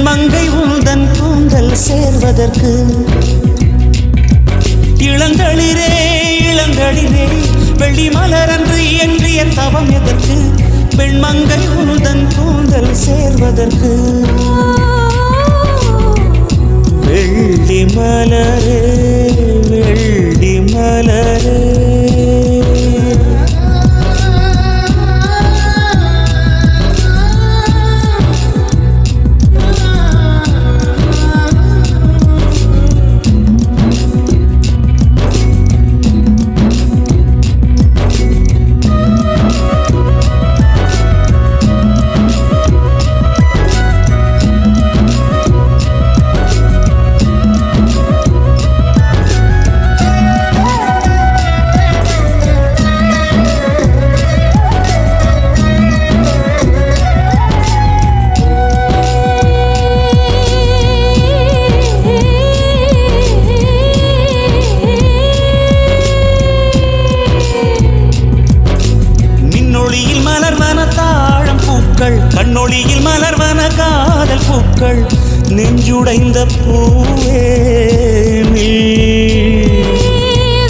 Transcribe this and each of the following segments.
பெண்மங்கை உந்தன் கூந்தல் சேர்வதற்கு இளங்களிரே இளங்களிரே வெள்ளி மலரன்று இயற்றிய தவம் எதற்கு பெண்மங்கை உந்தன் கூந்தல் சேர்வதற்கு வெள்ளி மலரே வெள்ளி மலரே கண்ணொளியில் மலர்வன காதல் பூக்கள் நெஞ்சுடைந்த பூவே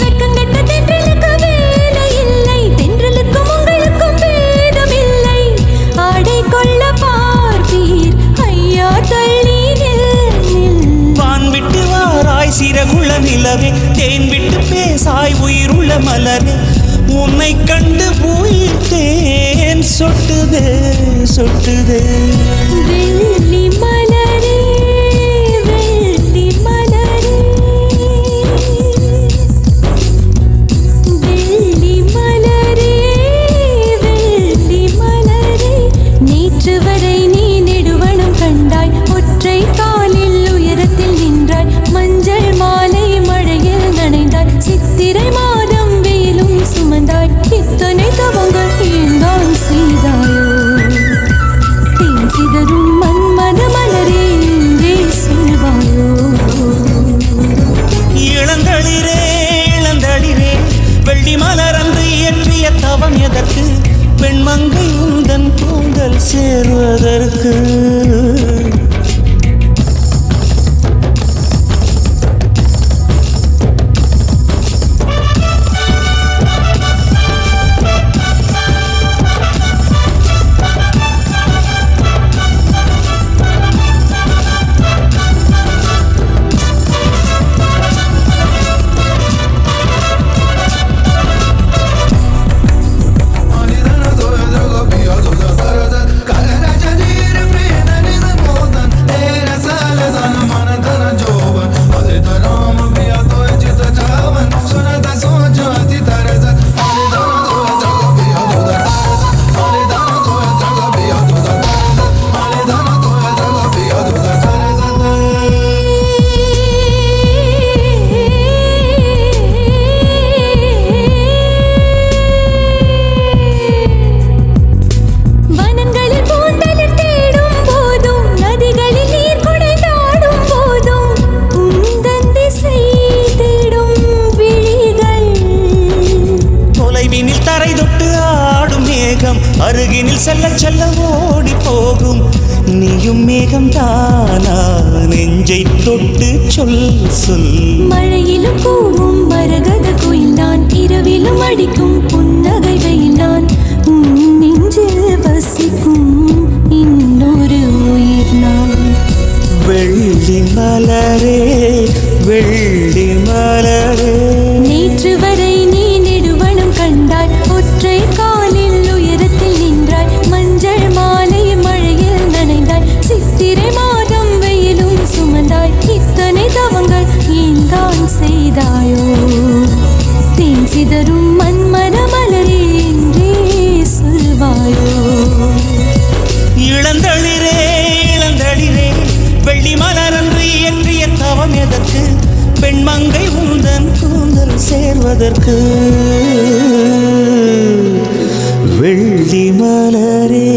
வெக்கங்கட்ட தென்றலுக்கு வேலை இல்லை தென்றலுக்கும் உங்களுக்கும் பேதம் இல்லை ஆடை கொள்ள பார்ப்பீர் ஐயா தள்ளி வான் விட்டு வாராய் சிறகுள்ள நிலவே தேன் விட்டு பேசாய் உயிருள்ள மலரே உன்னை கண்டு உயிர் தேன் சொட்டுதே சொட்டுதே வெள்ளி மலரே வெள்ளி மலரே வெள்ளி மலரே வெள்ளி மலரே நேற்று வரை நீ நெடுவனம் கண்டாய் ஒற்றை காலில் உயரத்தில் நின்றாய் மஞ்சள் மாலை மழையில் நனைந்தாய் சித்திரை மாதம் வெயிலும் சுமந்தாய் இத்தனை தவங்கள் ஏந்தான் செய்தாயோ சிதறும் மன்மத மலரே இங்கே சொல்வாயோ இளந்தளிரே இளந்தளிரே வெள்ளி மலரன்று இயற்றிய தவம் எதற்கு பெண்மங்கை உந்தன் கூந்தல் சேர்வதற்கு அருகினில் செல்ல செல்ல ஓடி போகும் நீயும் மேகம் தானா நெஞ்சை தொட்டு சொல் சொல் மழையிலும் பூவும் மரகத கோயில்தான் இரவிலும் அடிக்கும் புன்னகை வெயில்தான் உன் நெஞ்சில் வெண்மங்கை உந்தன் கூந்தல் சேர்வதற்கு வெள்ளி மலரே